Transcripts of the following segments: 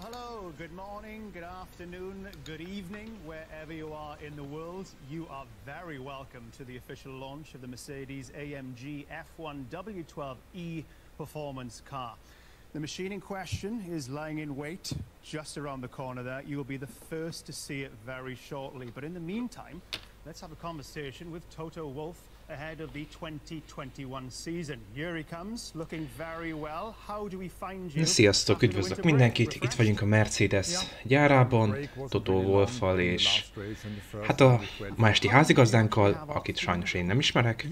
hello, good morning, good afternoon, good evening, wherever you are in the world. You are very welcome to the official launch of the Mercedes-AMG F1 W12E performance car. The machine in question is lying in wait just around the corner there. You will be the first to see it very shortly. But in the meantime, let's have a conversation with Toto Wolff ahead of the 2021 season. Here he comes, looking very well. How do we find you? Sziasztok, üdvözlök mindenkit! Itt vagyunk a Mercedes gyárában, Toto Wolffal és hát a ma esti házigazdánkkal, akit sajnos én nem ismerek.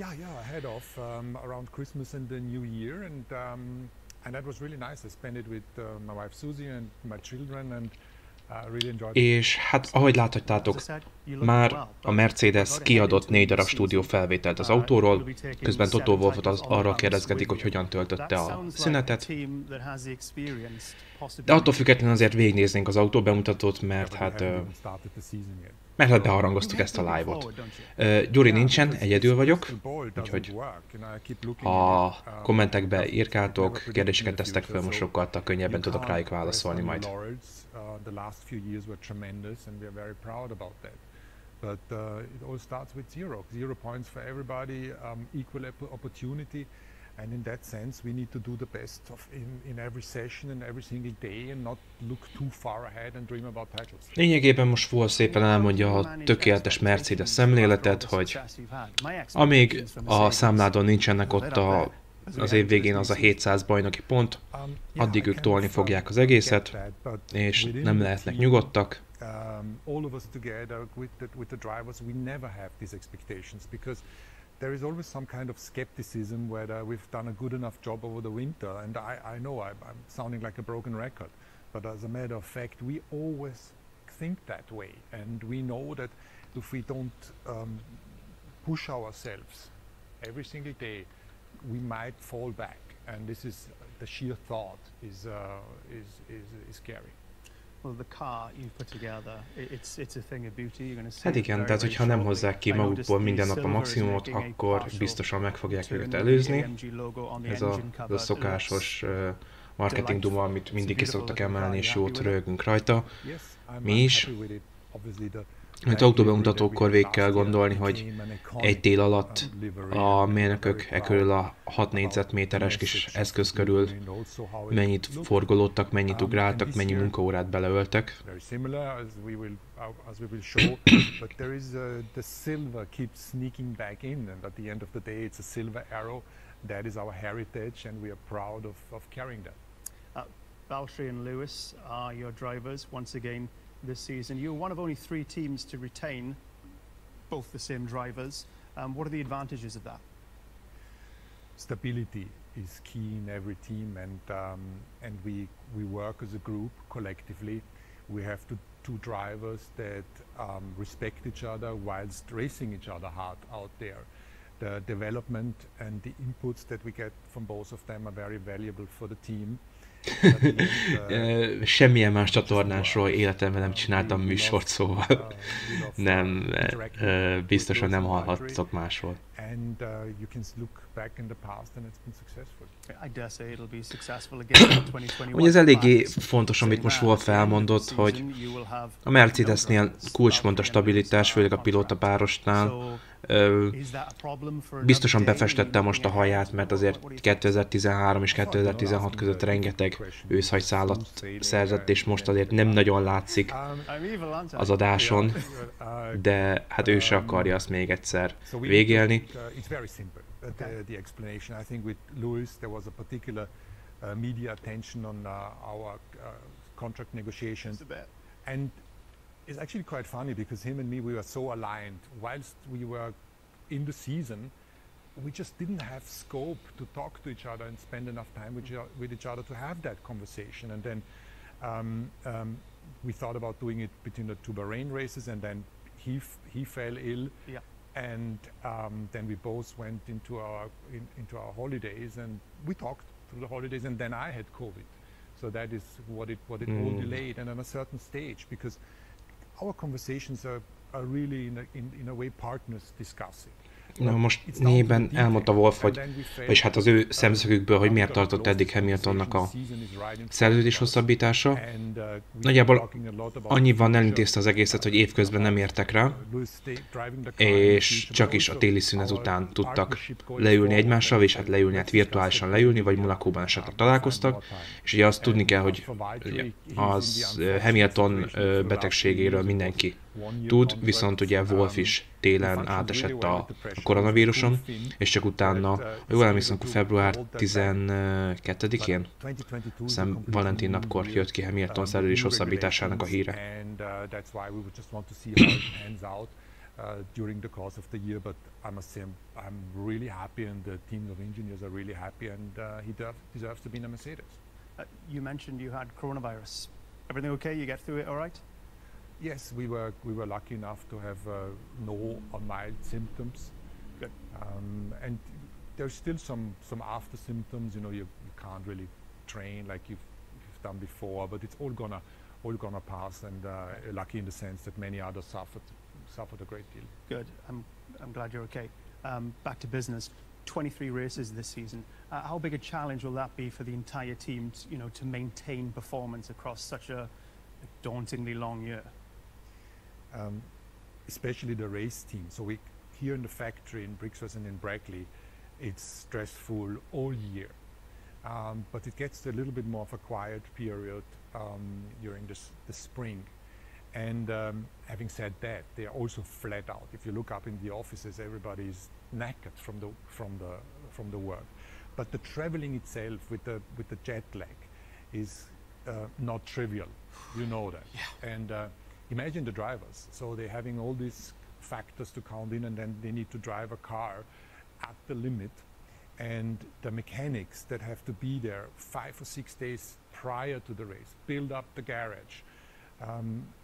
És hát ahogy láthattátok, már a Mercedes kiadott 4 darab stúdiófelvételt az autóról, közben Toto Wolffot arról kérdezgetik, hogy hogyan töltötte a szünetet. De attól függetlenül azért végignéznénk az autó bemutatót, mert hát beharangoztuk ezt a live-ot. Gyuri nincsen, egyedül vagyok, úgyhogy ha kommentekbe írkáltok, kérdéseket tesztek fel, most sokkal könnyebben tudok rájuk válaszolni majd. The last few years were tremendous, and we are very proud about that. But it all starts with 0 points for everybody, equal opportunity, and in that sense, we need to do the best in every session and every single day, and not look too far ahead and dream about titles. Lényegében most Wolff szépen elmondja a tökéletes Mercedes szemléletet, hogy amíg a számládon nincsenek ott az év végén az a 700 bajnoki pont, addig ők tolni fogják az egészet, és nem lehetnek nyugodtak. All of us together with the drivers, we never have these expectations because there is always some kind of skepticism whether we've done a good enough job over the winter. And I know I'm sounding like a broken record, but as a matter of fact, we always think that way, and we know that if we don't push ourselves every single day, we might fall back, and this is the sheer thought is scary. Well, the car you put together, it's a thing of beauty. You're going to see. Hát igen, tehát hogyha nem hozzák ki magukból minden nap a maximumot, akkor biztosan meg fogják őket előzni. Ez a szokásos marketing duma, amit mindig ki szoktak emelni, és jót röhögünk rajta. Mi is. Az autóbemutatókkor végig kell gondolni, hogy egy tél alatt a mérnökök körül a 6 négyzetméteres kis eszköz körül mennyit forgolódtak, mennyit ugráltak, mennyi munkaórát beleöltek. Valtteri and Lewis are your drivers once again this season. You're one of only 3 teams to retain both the same drivers. What are the advantages of that? Stability is key in every team, and we work as a group collectively. We have two drivers that respect each other whilst racing each other hard out there. The development and the inputs that we get from both of them are very valuable for the team. Semmilyen más csatornásról életemben nem csináltam műsort, szóval nem, biztosan nem hallhattok másról. Ugye ez eléggé fontos, amit most Wolff elmondott, hogy a Mercedesnél kulcspont a stabilitás, főleg a pilótapárosnál. Biztosan befestette most a haját, mert azért 2013 és 2016 között rengeteg őszhajszálat szerzett, és most azért nem nagyon látszik az adáson, de hát ő se akarja azt még egyszer végélni. It's actually quite funny because him and me, we were so aligned. Whilst we were in the season, we just didn't have scope to talk to each other and spend enough time with each other to have that conversation. And then we thought about doing it between the 2 Bahrain races, and then he fell ill, and then we both went into our holidays, and we talked through the holidays, and then I had COVID. So that is what it all delayed, and at a certain stage, because our conversations are really in a way partners discussing. Na most nében elmondta Wolff, és hát az ő szemszögükből, hogy miért tartott eddig Hamiltonnak a szerződés hosszabbítása. Nagyjából annyiban elintézte az egészet, hogy évközben nem értek rá, és csak is a téli szünet után tudtak leülni egymással, és hát leülni, hát virtuálisan leülni, vagy Monacóban esetleg találkoztak, és ugye azt tudni kell, hogy az Hamilton betegségéről mindenki tud, viszont ugye Wolff is télen átesett a koronavíruson, és csak utána, ha jól emlékszem, akkor február 12-én, hiszem Valentin napkor jött ki Hamilton szerződés hosszabbításának a híre. During the course of the year, but I must say I'm really happy, and the team of engineers are really happy, and he deserves to be in a Mercedes. You mentioned you had coronavirus. Everything okay? You get through it all right? Yes, we were lucky enough to have no or mild symptoms. Good. And there's still some after symptoms. You know, you can't really train like you've done before, but it's all gonna pass. And lucky in the sense that many others suffered a great deal. Good. I'm glad you're okay. Back to business. 23 races this season. How big a challenge will that be for the entire team, to maintain performance across such a dauntingly long year? Especially the race team. So we here in the factory in Brixworth and in Brackley, it's stressful all year. But it gets a little bit more of a quiet period during the spring. And having said that, they are also flat out. If you look up in the offices, everybody's knackered from the work. But the traveling itself with the jet lag is not trivial. You know that. Yeah. And imagine the drivers. So they're having all these factors to count in, and then they need to drive a car at the limit. And the mechanics that have to be there 5 or 6 days prior to the race, build up the garage,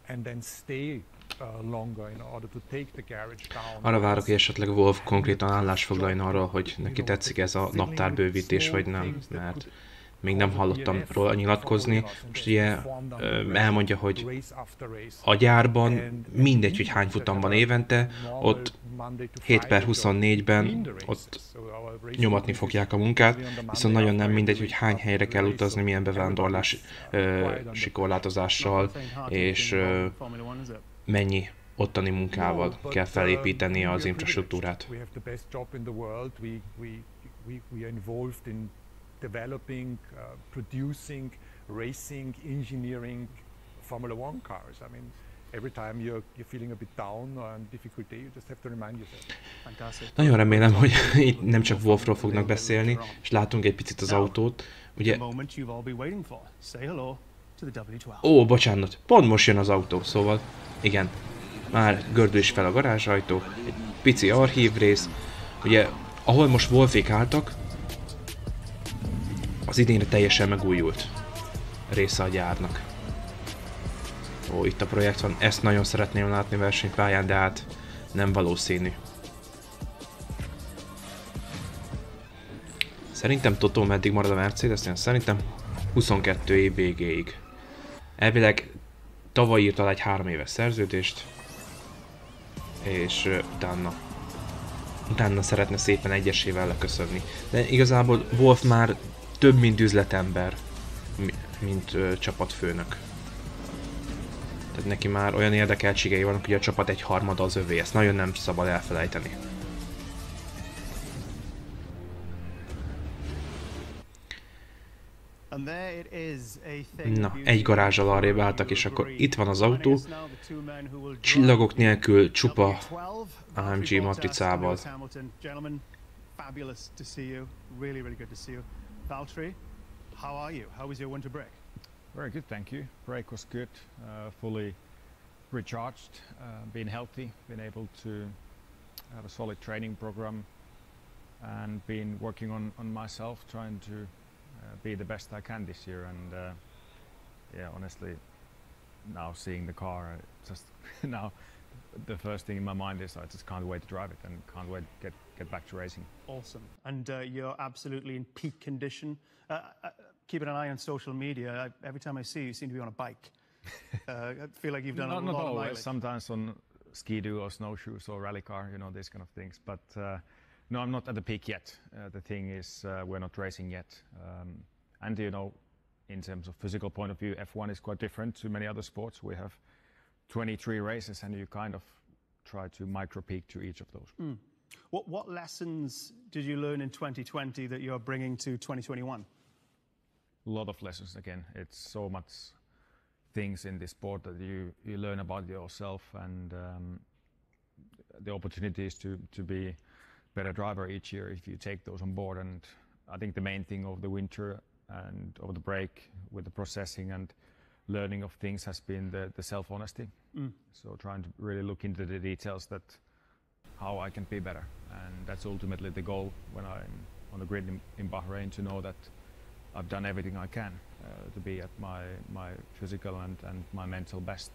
and then stay longer in order to take the garage down. Arra várok, hogy esetleg Wolff konkrétan állást foglaljon arról, hogy neki tetszik ez a naptárbővítés, vagy nem, mert még nem hallottam róla nyilatkozni. Most ugye elmondja, hogy a gyárban mindegy, hogy hány futam van évente, ott 7/24-ben ott nyomatni fogják a munkát, viszont nagyon nem mindegy, hogy hány helyre kell utazni, milyen bevándorlási korlátozással, és mennyi ottani munkával kell felépíteni az infrastruktúrát. Developing, producing, racing, engineering Formula One cars. I mean, every time you're feeling a bit down or in difficulty, you just have to remind yourself. Fantastic. Nagyon remélem, hogy itt nem csak Wolffról fognak beszélni, és látunk egy picit az autót. Ugye... Ó, bocsánat, pont most jön az autó, szóval igen, már gördül is fel a garázsajtó, egy pici archív rész. Ugye, ahol most Wolffék álltak, az idénre teljesen megújult része a gyárnak. Ó, itt a projekt van, ezt nagyon szeretném látni versenypályán, de hát nem valószínű. Szerintem Totó meddig marad a Mercedes-nél? Szerintem 22 év végéig. Elvileg tavaly írt alá egy 3 éves szerződést, és utána szeretne szépen egyesével leköszönni. De igazából Wolff már több, mint üzletember, mint csapatfőnök. Tehát neki már olyan érdekeltségei vannak, hogy a csapat 1/3 az övé, ezt nagyon nem szabad elfelejteni. Na, egy garázsal arrébb álltak, és akkor itt van az autó, csillagok nélkül, csupa AMG matricával. Valtteri, how are you? How was your winter break? Very good, thank you. Break was good, fully recharged, been healthy, been able to have a solid training program, and been working on myself, trying to be the best I can this year. And yeah, honestly, now seeing the car, just now the first thing in my mind is I just can't wait to drive it and can't wait to get back to racing. Awesome. And you're absolutely in peak condition. Keeping an eye on social media, every time I see you, you seem to be on a bike. I feel like you've done a lot of mileage. Sometimes on ski-doo or snowshoes or rally car, you know, these kind of things. But no, I'm not at the peak yet. The thing is, we're not racing yet. And, you know, in terms of physical point of view, F1 is quite different to many other sports. We have 23 races and you kind of try to micro-peak to each of those. What lessons did you learn in 2020 that you're bringing to 2021? A lot of lessons again. It's so much things in this sport that you learn about yourself, and the opportunities to be a better driver each year if you take those on board. And I think the main thing over the winter and over the break with the processing and learning of things has been the self-honesty. So trying to really look into the details, that how I can be better. And that's ultimately the goal when I'm on the grid in Bahrain, to know that I've done everything I can to be at my physical and my mental best.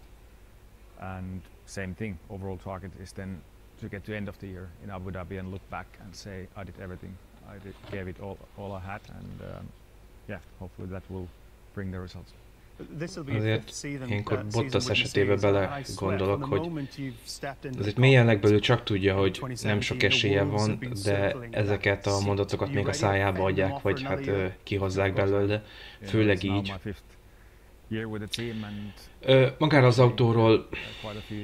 And same thing, overall target is then to get to the end of the year in Abu Dhabi and look back and say I did everything. Gave it all I had, and yeah, hopefully that will bring the results. Azért ilyenkor Bottas esetében bele gondolok, hogy azért mélyen legbelül csak tudja, hogy nem sok esélye van, de ezeket a mondatokat még a szájába adják, vagy hát kihozzák belőle, főleg így. Magára az autóról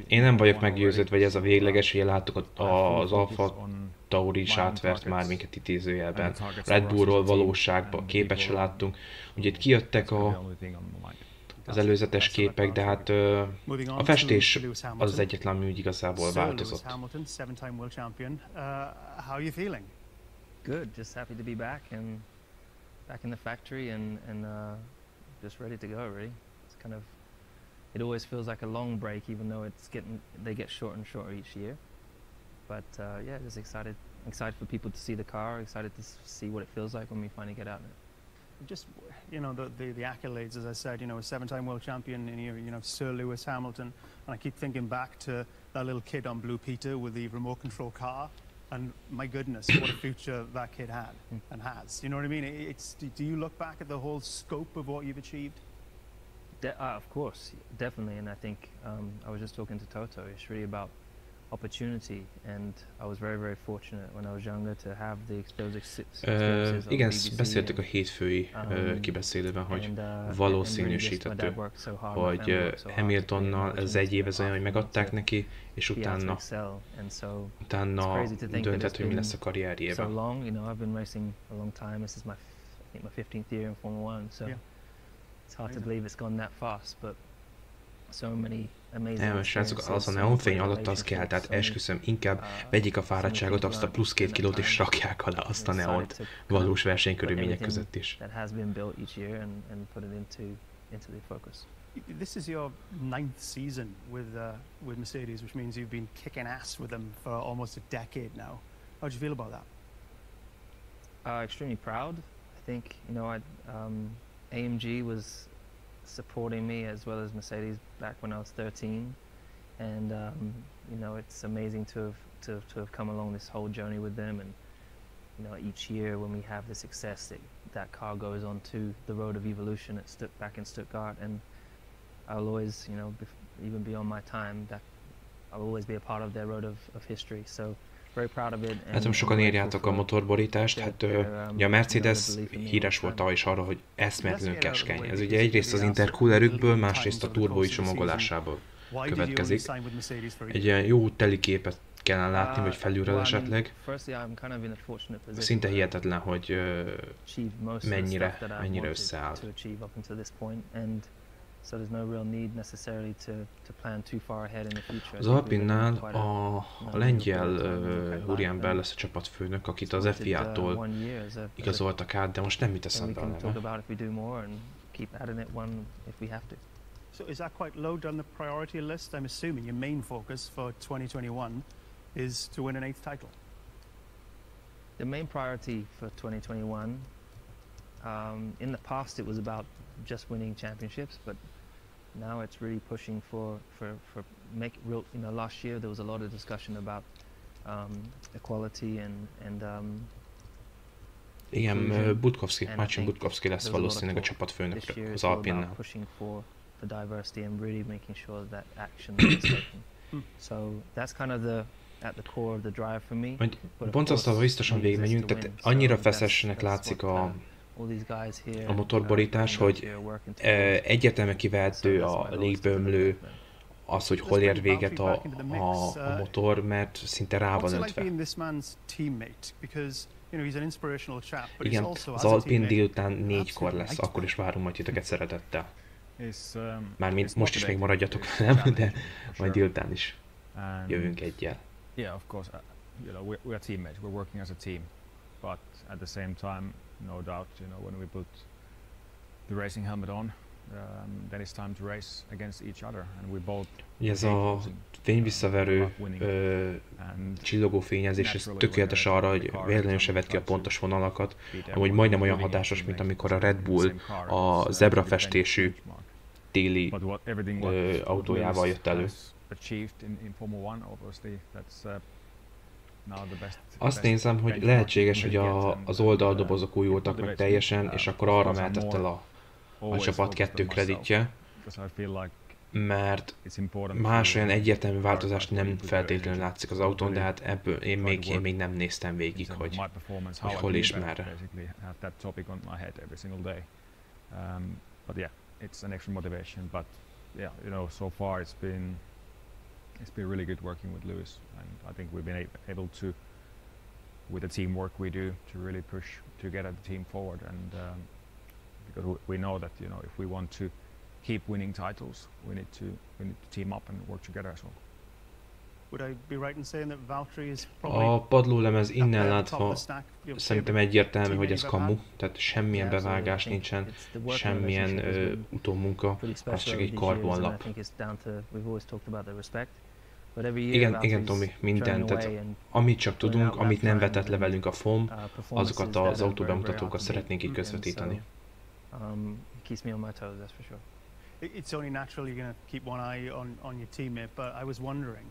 én nem vagyok meggyőződve, hogy ez a végleges, hogy látok az Alfa Tauri is átvert már minket idézőjelben. Red Bullról valóságban képet se láttunk. Ugye itt kijöttek az előzetes képek, de hát a festés az egyetlen, ami úgy igazából változott. Good, just happy to be back in the factory and just ready to go really. It's kind of, it always feels like a long break, even though they get shorter and shorter each year. But yeah, just excited for people to see the car, excited to see what it feels like when we finally get out in it. Just, you know, the accolades, as I said, you know, a 7-time world champion, and you know, Sir Lewis Hamilton, and I keep thinking back to that little kid on Blue Peter with the remote control car, and my goodness, what a future that kid had and has. You know what I mean? Do you look back at the whole scope of what you've achieved? Of course, definitely, and I think I was just talking to Toto. It's really about opportunity, and I was very, very fortunate when I was younger to have those experiences. Igen, beszéltük a hétfői kibeszélőben, hogy valószínűsítettük, hogy Hamiltonnal ez egy év az olyan, hogy megadták neki, és utána döntett, hogy mi lesz a karrierjében. So long, you know, I've been racing a long time. This is I think my 15th year in Formula 1, so it's hard to believe it's gone that fast, but so many amazing. Srácok, az a neonfény alatt az kell, tehát esküszöm, inkább vegyik a fáradtságot, azt a plusz 2 kilót és rakják alá azt a neont valós versenykörülmények között is. This is your 9th season with Mercedes, which means you've been kicking ass with them for almost a decade now. How do you feel about that? Extremely proud. I think, you know, AMG was supporting me as well as Mercedes back when I was 13, and you know, it's amazing to have come along this whole journey with them. And you know, each year when we have the success, that car goes on to the road of evolution back in Stuttgart, and I'll always, you know, even beyond my time, that I'll always be a part of their road of history. So very proud of it. Hát sokan írjátok a motorborítást, hát ugye a Mercedes híres volt tavaly is arra, hogy eszméletlenül keskeny. Ez ugye egyrészt az intercoolerükből, másrészt a turbói csomagolásából következik. Egy ilyen jó teli képet kellene látni, vagy felülről esetleg. Szinte hihetetlen, hogy mennyire összeáll. Az Alpinnál a lengyel úriember lesz a csapatfőnök, akit az FIA-tól igazoltak át, de most nem jut eszembe a neve. So is that quite low down the priority list? I'm assuming your main focus for 2021 is to win an 8th title. The main priority for 2021, in the past it was about just winning championships, but now it's really pushing for make real. You know, last year there was a lot of discussion about equality and igen, Marcin Budkowski lesz valószínűleg a csapatfőnök az Alpinnál. Pushing for diversity and really making sure that action is taken. So that's kind of at the core of the drive for me. Pontasztalva biztosan végigmegyünk, tehát annyira feszesnek látszik a motorborítás, hogy egyértelműen kivehető a légbömlő, az, hogy hol ér véget a motor, mert szinte rá van öntve. Igen, az Alpin délután 4-kor lesz, akkor is várunk majd titeket szeretettel. Mármint most is még maradjatok velem, de majd délután is jövünk egyel. Yeah, of course, we are teammates, we're working as a team, but at the same time, no doubt, when we put the racing helmet on, then it's time to race against each other, and we both. Ez a fényvisszaverő csillogó fényezés, ez tökéletes arra, hogy véletlenül se vedd ki a pontos vonalakat, amúgy majdnem olyan hatásos, mint amikor a Red Bull a zebrafestésű téli autójával jött elő. Azt nézem, hogy lehetséges, hogy az oldaldobozok újultak meg teljesen, és akkor arra mehetett el a csapat 2 kreditje, mert más olyan egyértelmű változást nem feltétlenül látszik az autón, de hát ebből én még nem néztem végig, hogy hol és merre. It's an extra motivation, but yeah, so far it's been really good working with Lewis, and I think we've been able to, with the teamwork we do, to really push together the team forward, and because we know that if we want to keep winning titles, we need to team up and work together as well. Would I be right in saying that Valtteri is probably a padlólemez innen látva szerintem egyértelmű, hogy ez kamu, tehát semmilyen bevágás nincsen, semmilyen utómunka, az csak egy karbonlap. Igen, Tomi, mindent, tehát amit csak tudunk, amit nem vetett le velünk a FOM, azokat az autóbemutatókat szeretnénk így közvetíteni. It's only natural you're going to keep one eye on your teammate, but I was wondering,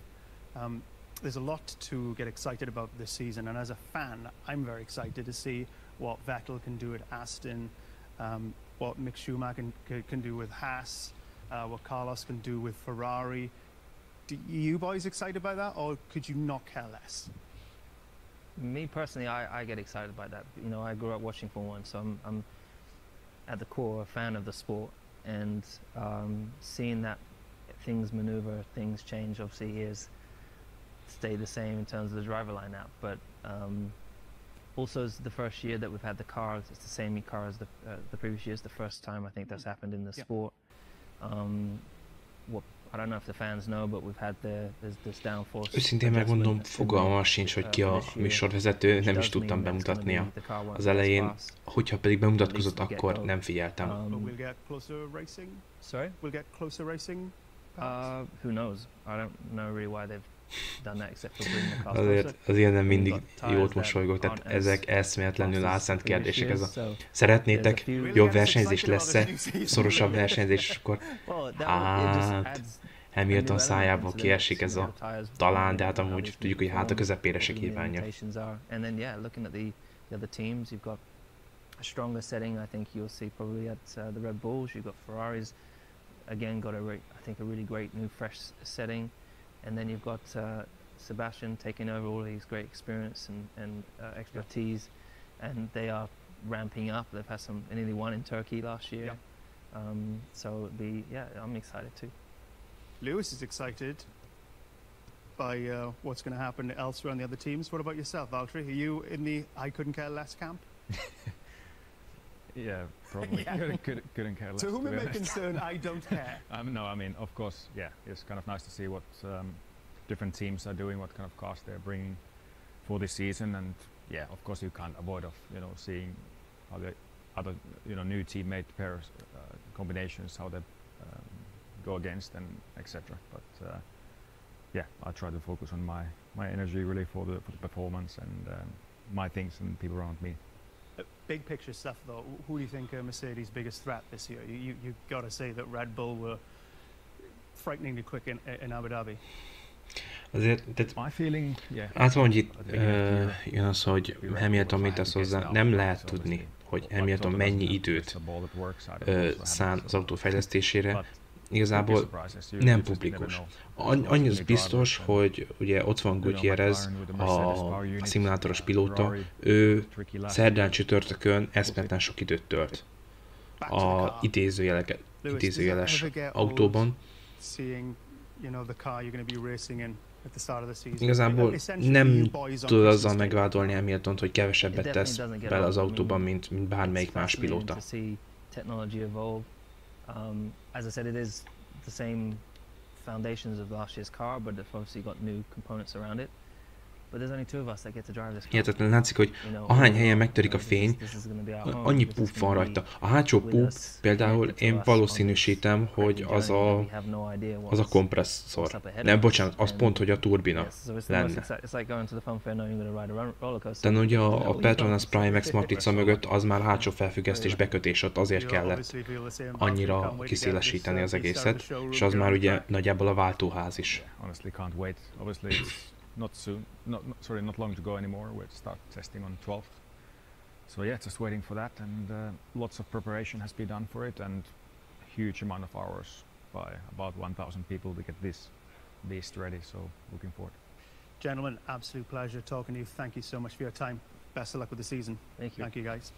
there's a lot to get excited about this season, and as a fan, I'm very excited to see what Vettel can do at Aston, what Mick Schumacher can do with Haas, what Carlos can do with Ferrari. Are you boys excited about that, or could you not care less? Me personally, I get excited by that. I grew up watching Formula 1, so I'm at the core a fan of the sport, and seeing that things maneuver, things change. Obviously, years stay the same in terms of the driver lineup, but also it's the first year that we've had the cars. It's the same car as the previous years. The first time I think that's happened in the sport. I don't know if the fans know, but we've had this downforce. Őszintén megmondom, fogalmam sincs, hogy ki a műsorvezető, nem is tudtam bemutatni az elején. Hogyha pedig bemutatkozott, akkor nem figyeltem. We'll get closer racing? Sorry? We'll get closer racing? Who knows? I don't know really why they've done that except for bringing the cars closer. Az ilyen nem mindig jót mosolygok, tehát ezek eszméletlenül álszent kérdések. Szeretnétek, jobb versenyzés lesz-e, szorosabb versenyzés, és akkor hát Hamilton szájából kiesik ez a talán, de hát amúgy tudjuk, hogy hát a közepére se kívánja. And then yeah, looking at the other teams, you've got a stronger setting. I think you'll see probably at the Red Bulls. You've got Ferraris, again got I think a really great new fresh setting, and then you've got Sebastian taking over all his great experience and expertise, and they are ramping up. They've had nearly won in Turkey last year, so I'm excited too. Lewis is excited by what's going to happen elsewhere on the other teams. What about yourself, Valtteri? Are you in the I couldn't care less camp? Yeah, probably. Yeah. Couldn't care less. To whom it may concern, I don't care. No, I mean, of course, yeah, it's kind of nice to see what different teams are doing, what kind of cars they're bringing for this season, and yeah, of course, you can't avoid seeing how the other new teammate pairs combinations, how they go against and etc. But yeah, I try to focus on my energy really for the performance and my things and people around me. Big picture stuff though, who do you think are Mercedes' biggest threat this year? You've got to say that Red Bull were frighteningly quick in Abu Dhabi. Azért, látom, hogy itt jön az, hogy Hamilton mit tesz hozzá, nem lehet tudni, hogy Hamilton mennyi időt szán az autó fejlesztésére. igazából nem publikus. Annyi az biztos, hogy ugye ott van Gutierrez, a szimulátoros pilóta, ő szerdán csütörtökön eszméletlen sok időt tölt a idézőjeles autóban. Igazából nem tudod azzal megvádolni Hamiltont, hogy kevesebbet tesz bele az autóban, mint bármelyik más pilóta. As I said, it is the same foundations of last year's car, but they've obviously got new components around it. But there's only two of us that get to drive this car. Hihetetlen látszik, hogy ahány helyen megtörik a fény, annyi puff van rajta. A hátsó puff például én valószínűsítem, hogy az a kompresszor. Nem, bocsánat, az pont, hogy a turbina lenne. De ugye a Petronas Prime X matrica mögött az már hátsó felfüggesztés bekötés, ott azért kellett annyira kiszélesíteni az egészet, és az már ugye nagyjából a váltóház is. Not long to go anymore. We'll start testing on 12th. So yeah, just waiting for that, and lots of preparation has been done for it, and huge amount of hours by about 1,000 people to get this beast ready. So looking forward. Gentlemen, absolute pleasure talking to you. Thank you so much for your time. Best of luck with the season. Thank you. Thank you, guys.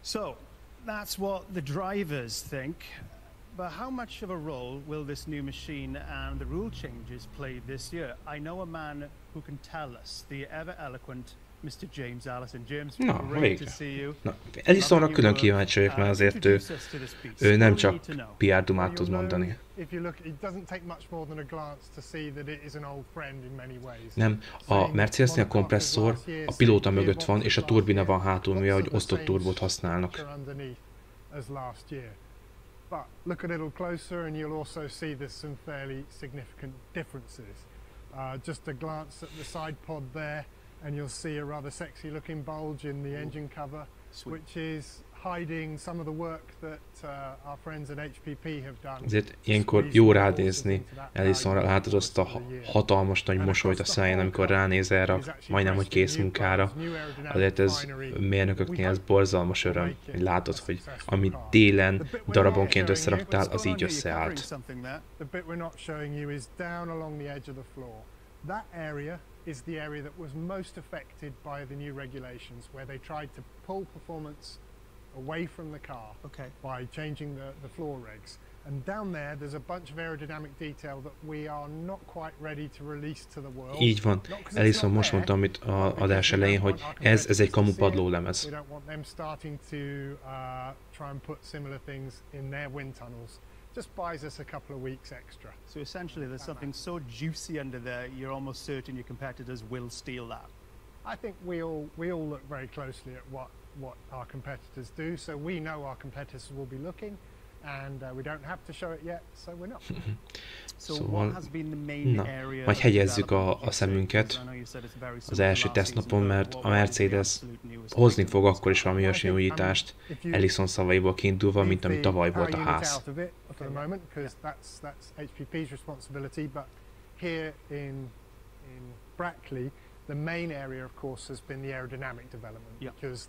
So that's what the drivers think. But how much of a role will this new machine and the rule changes play this year? I know a man who can tell us, the ever-eloquent Mr. James Allison. James, great to see you. Na, Ellisonra külön kíváncsi vagyok, mert azért ő nem csak PR dumát tud mondani. Nem, a Mercedesnél a kompresszor a pilóta mögött van, és a turbina van hátul, mivel hogy osztott turbót használnak. But look a little closer and you'll also see there's some fairly significant differences. Just a glance at the side pod there and you'll see a rather sexy looking bulge in the engine cover, which is hiding some of the work that our friends at HPP have done. Ezért ilyenkor jó ránézni Ellisonra, látod azt a hatalmas nagy mosolyt a száján, amikor ránéz erre a majdnem hogy kész munkára. Azért ez mérnököknél ez borzalmas öröm, hogy látod, hogy amit télen darabonként összeraktál, az így összeállt. Is the area that was most affected by the new regulations, where they tried to pull performance away from the car by changing the floor regs. And down there, there's a bunch of aerodynamic detail that we are not quite ready to release to the world. Így van. Ellison most mondta, amit az adás elején, hogy ez egy kamu padlólemez. We don't want them starting to try and put similar things in their wind tunnels. Just buys us a couple of weeks extra. So essentially there's something so juicy under there, you're almost certain your competitors will steal that. I think we all look very closely at what our competitors do, so we know our competitors will be looking, and we don't have to show it yet, so we're not. Szóval, na, majd hegyezzük a szemünket az első tesztnapon, mert a Mercedes hozni fog akkor is valami olyasmi újítást, Ellison szavaiból kiindulva, mint ami tavaly volt a ház. The main area, of course, has been the aerodynamic development, because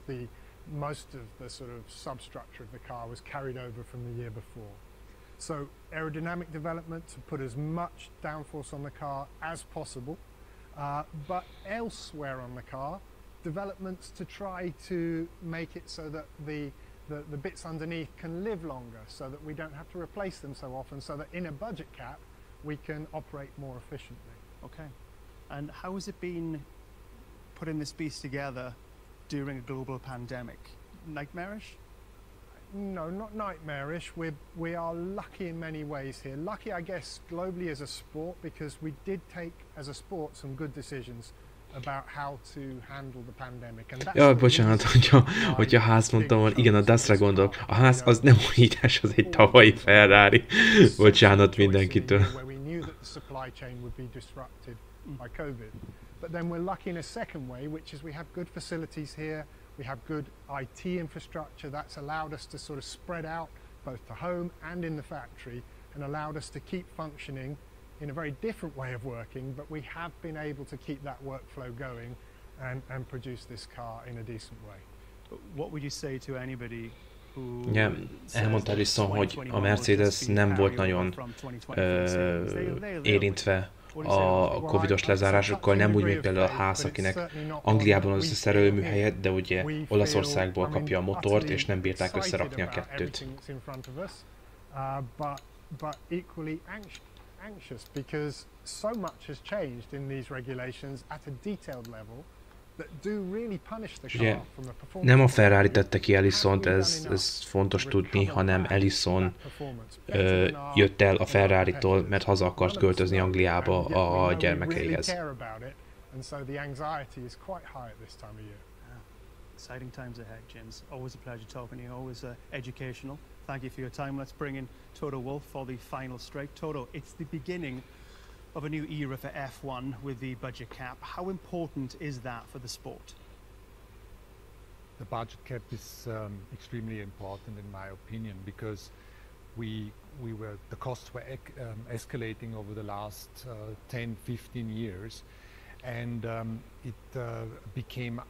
most of the sort of substructure of the car was carried over from the year before. So aerodynamic development to put as much downforce on the car as possible, but elsewhere on the car, developments to try to make it so that the bits underneath can live longer, so that we don't have to replace them so often, so that in a budget cap we can operate more efficiently. Okay. And how has it been putting this beast together during a global pandemic? Nightmarish? No, not nightmarish. We are lucky in many ways here. Lucky, I guess, globally as a sport, because we did take, as a sport, some good decisions about how to handle the pandemic. Jaj, bocsánat, hogyha ház mondtam volna, igen, a DAS-ra gondolok. A ház az nem újítás, az egy tavalyi Ferrari. Bocsánat mindenkitől. By COVID. But then we're lucky in a second way, which is we have good facilities here, we have good IT infrastructure that's allowed us to sort of spread out both to home and in the factory, and allowed us to keep functioning in a very different way of working, but we have been able to keep that workflow going and produce this car in a decent way. What would you say to anybody Ugye, elmondta Ellison, hogy a Mercedes nem volt nagyon érintve a covidos lezárásokkal, nem úgy, mint például a ház, akinek Angliában az összeszerelő helyet, de ugye Olaszországból kapja a motort, és nem bírták összerakni a kettőt. Anxious because so much has changed in these regulations at a detailed level that do really punish the car from a performance. Nem a Ferrari tette ki Ellison-t, ez fontos tudni, hanem Ellison jött el a Ferraritól, mert haza akart költözni Angliába a gyermekeihez. Exciting times ahead, James. Always a pleasure talking to you, always educational. Thank you for your time. Let's bring in Toto Wolff for the final straight. Toto, it's the beginning of a new era for F1 with the budget cap. How important is that for the sport? The budget cap is extremely important in my opinion, because the costs were escalating over the last 10-15 years, and it became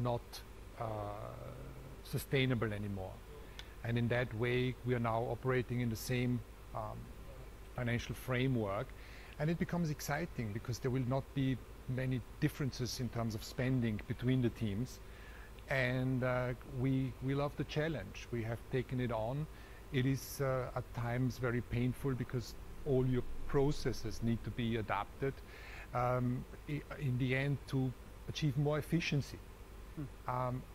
not sustainable anymore. And in that way, we are now operating in the same financial framework, and it becomes exciting because there will not be many differences in terms of spending between the teams, and we love the challenge. We have taken it on. It is at times very painful because all your processes need to be adapted in the end to achieve more efficiency.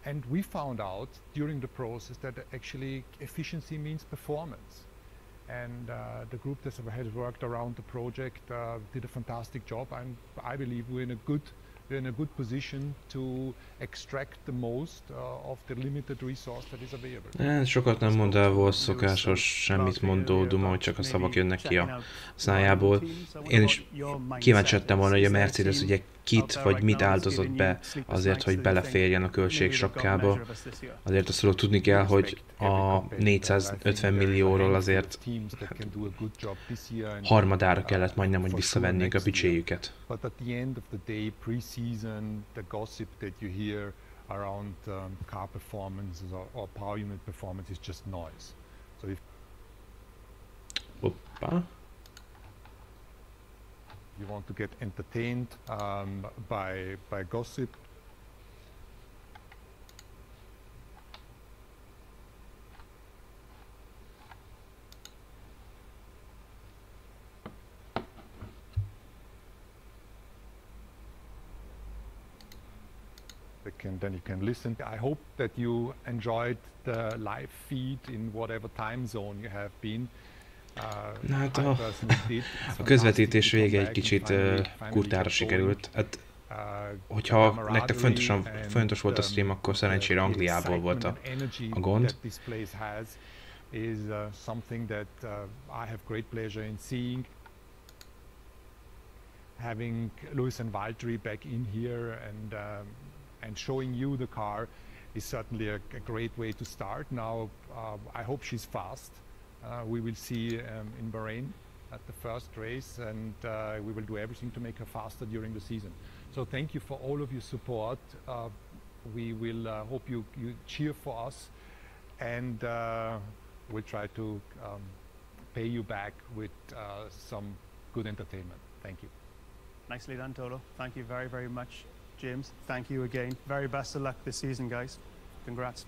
And we found out during the process that actually efficiency means performance. And the group that has worked around the project did a fantastic job, and I believe we're in a good position to extract the most of the limited resource that is available. Sokat nem mond el, volt szokásos, semmit mondó duma, hogy csak a szavak jönnek ki a szájából. Én is kíváncsi lettem volna, hogy a Mercedes ugye kit vagy mit áldozott be azért, hogy beleférjen a költségsakkába. Azért azt tudni kell, hogy a 450 millióról azért harmadára kellett majdnem, hogy visszavennék a büdzséjüket. But at the end of the day, pre-season, the gossip that you hear around car performance or power unit performance is just noise. So if you want to get entertained by gossip, then you can listen. I hope that you enjoyed the live feed in whatever time zone you have been. Hát a közvetítés vége egy kicsit kurtára sikerült. Hát, hogyha nektek fontos volt a stream, akkor szerencsére Angliából volt a gond. Having Lewis and Valtteri back in here and showing you the car is certainly a great way to start. Now I hope she's fast. We will see in Bahrain at the first race, and we will do everything to make her faster during the season. So thank you for all of your support. We will hope you cheer for us, and we'll try to pay you back with some good entertainment. Thank you. Nicely done, Toto. Thank you very, very much, James. Thank you again. Very best of luck this season, guys. Congrats.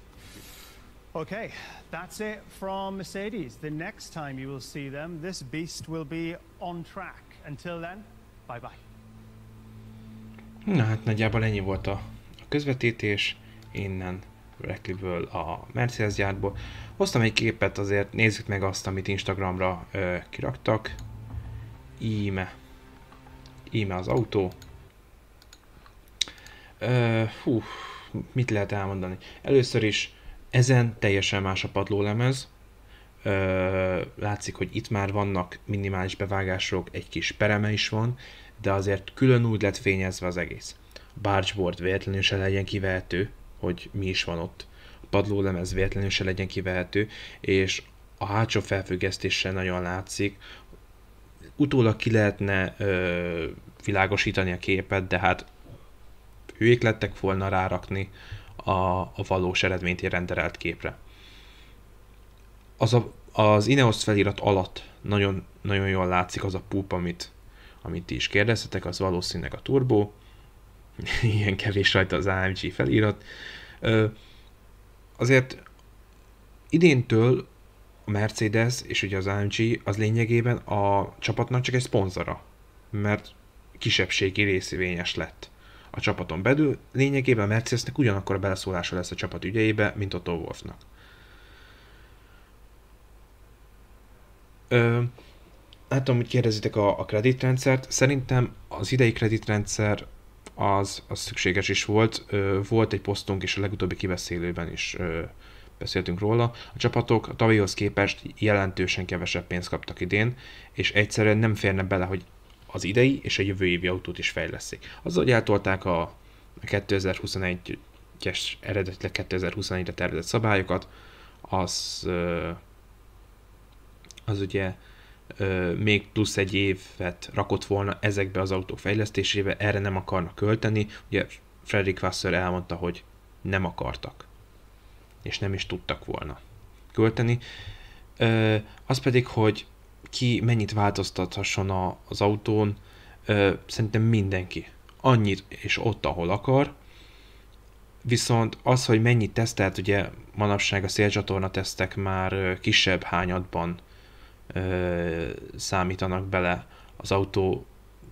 Okay, that's it from Mercedes. The next time you will see them, this beast will be on track. Until then, bye-bye. Na hát nagyjából ennyi volt a közvetítés innen Brackley-ből, a Mercedes gyárból. Hoztam egy képet, azért nézzük meg azt, amit Instagramra kiraktak. Íme az autó. Mit lehet elmondani? Először is ezen teljesen más a padlólemez. Látszik, hogy itt már vannak minimális bevágások, egy kis pereme is van, de azért külön úgy lett fényezve az egész. A bargeboard véletlenül se legyen kivehető, hogy mi is van ott. A padlólemez véletlenül se legyen kivehető, és a hátsó felfüggesztéssel nagyon látszik. Utólag ki lehetne világosítani a képet, de hát hülyék lettek volna rárakni a valós eredményt renderelt képre. az Ineos felirat alatt nagyon, nagyon jól látszik az a púp, amit ti is kérdeztetek, az valószínűleg a turbo. Ilyen kevés rajta az AMG felirat. Azért idéntől a Mercedes és ugye az AMG az lényegében a csapatnak csak egy szponzora, mert kisebbségi részvényes lett a csapaton belül. Lényegében a Mercedesnek ugyanakkor a beleszólása lesz a csapat ügyeibe, mint a Wolffnak. Nem tudom, hogy kérdezitek a kreditrendszert. Szerintem az idei kreditrendszer az szükséges is volt. Volt egy posztunk, és a legutóbbi kibeszélőben is beszéltünk róla. A csapatok a tavalyhoz képest jelentősen kevesebb pénzt kaptak idén, és egyszerűen nem férne bele, hogy az idei és a jövő évi autót is fejlesztik. Azzal, hogy eltolták a 2021-es, eredetileg 2021-re tervezett szabályokat, az ugye még plusz egy évet rakott volna ezekbe az autók fejlesztésébe, erre nem akarnak költeni. Ugye Fredrik Vasseur elmondta, hogy nem akartak, és nem is tudtak volna költeni. Az pedig, hogy ki mennyit változtathasson az autón, szerintem mindenki. Annyit és ott, ahol akar. Viszont az, hogy mennyit tesztelt, ugye manapság a szélcsatorna tesztek már kisebb hányadban számítanak bele az autó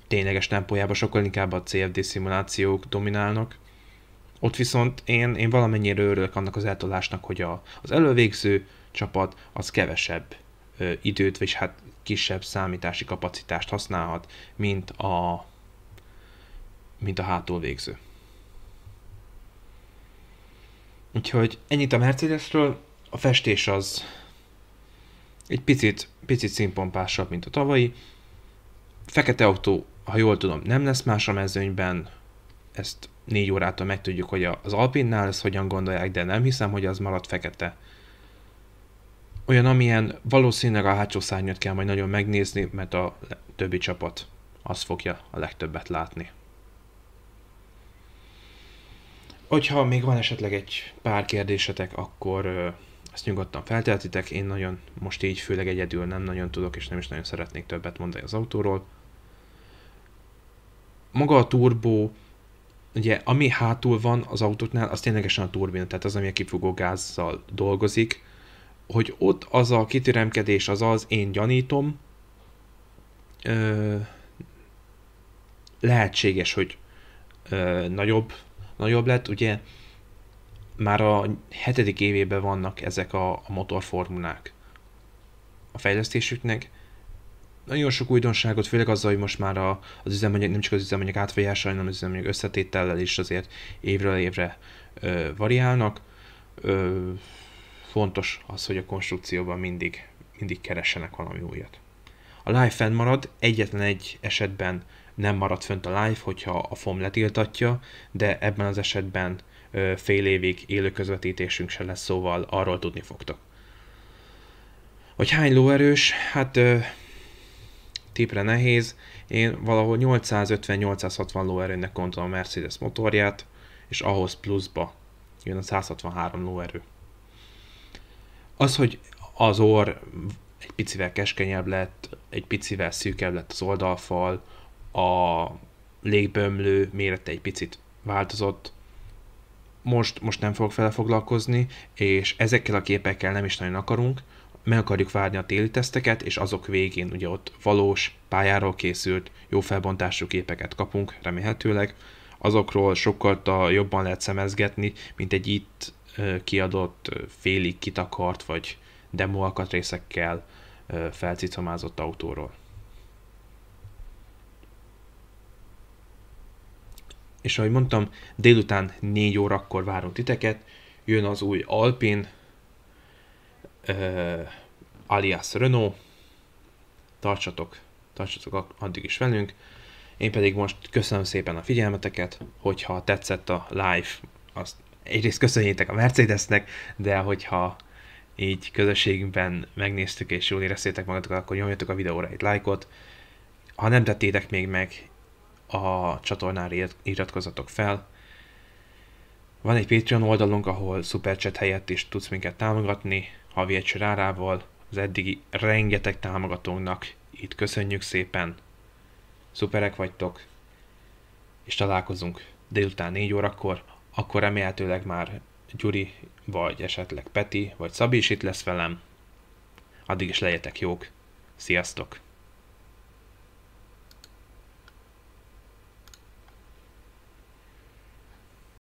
tényleges tempójába, sokkal inkább a CFD szimulációk dominálnak. Ott viszont én valamennyire örülök annak az eltolásnak, hogy az elővégző csapat az kevesebb időt, vagy hát kisebb számítási kapacitást használhat, mint a hátul végző. Úgyhogy ennyit a Mercedesről. A festés az egy picit színpompásabb, mint a tavalyi. Fekete autó, ha jól tudom, nem lesz más a mezőnyben. Ezt 4 órától megtudjuk, hogy az Alpinnál ezt hogyan gondolják, de nem hiszem, hogy az marad fekete. Olyan, amilyen valószínűleg a hátsó szárnyat kell majd nagyon megnézni, mert a többi csapat az fogja a legtöbbet látni. Hogyha még van esetleg egy pár kérdésetek, akkor ezt nyugodtan felteltitek. Én nagyon most így főleg egyedül nem nagyon tudok, és nem is nagyon szeretnék többet mondani az autóról. Maga a turbó, ugye ami hátul van az autóknál, az ténylegesen a turbina, tehát az, ami a kifúgó gázzal dolgozik. Hogy ott az a kitüremkedés, én gyanítom, lehetséges, hogy nagyobb lett, ugye már a 7. évében vannak ezek a motorformulák a fejlesztésüknek. Nagyon sok újdonságot, főleg azzal, hogy most már az üzemanyag, nem csak az üzemanyag átfolyással, hanem az üzemanyag összetétellel is azért évről évre variálnak. Fontos az, hogy a konstrukcióban mindig keressenek valami újat. A live fennmarad, egyetlen egy esetben nem marad fönt a live, hogyha a FOM letiltatja, de ebben az esetben fél évig élő közvetítésünk se lesz, szóval arról tudni fogtok. Hogy hány lóerős? Hát tippre nehéz. Én valahol 850-860 lóerőnek gondolom a Mercedes motorját, és ahhoz pluszba jön a 163 lóerő. Az, hogy az orr egy picivel keskenyebb lett, egy picivel szűkebb lett az oldalfal, a légbömlő mérete egy picit változott. Most nem fogok vele foglalkozni, és ezekkel a képekkel nem is nagyon akarunk. Meg akarjuk várni a téli teszteket, és azok végén ugye ott valós, pályáról készült, jó felbontású képeket kapunk, remélhetőleg. Azokról sokkal jobban lehet szemezgetni, mint egy itt kiadott, félig kitakart, vagy demo alkatrészekkel felcicomázott autóról. És ahogy mondtam, délután 4 órakor várunk titeket, jön az új Alpin, alias Renault, tartsatok addig is velünk. Én pedig most köszönöm szépen a figyelmeteket, hogyha tetszett a live, azt egyrészt köszönjétek a Mercedesnek, de hogyha így közösségünkben megnéztük és jól éreztétek magatokat, akkor nyomjatok a videóra egy lájkot. Ha nem tettétek még meg, a csatornára iratkozzatok fel. Van egy Patreon oldalunk, ahol Superchat helyett is tudsz minket támogatni, havi 1 árával. Az eddigi rengeteg támogatónak itt köszönjük szépen. Szuperek vagytok, és találkozunk délután 4 órakor, akkor remélhetőleg már Gyuri, vagy esetleg Peti, vagy Szabi is itt lesz velem. Addig is legyetek jók. Sziasztok!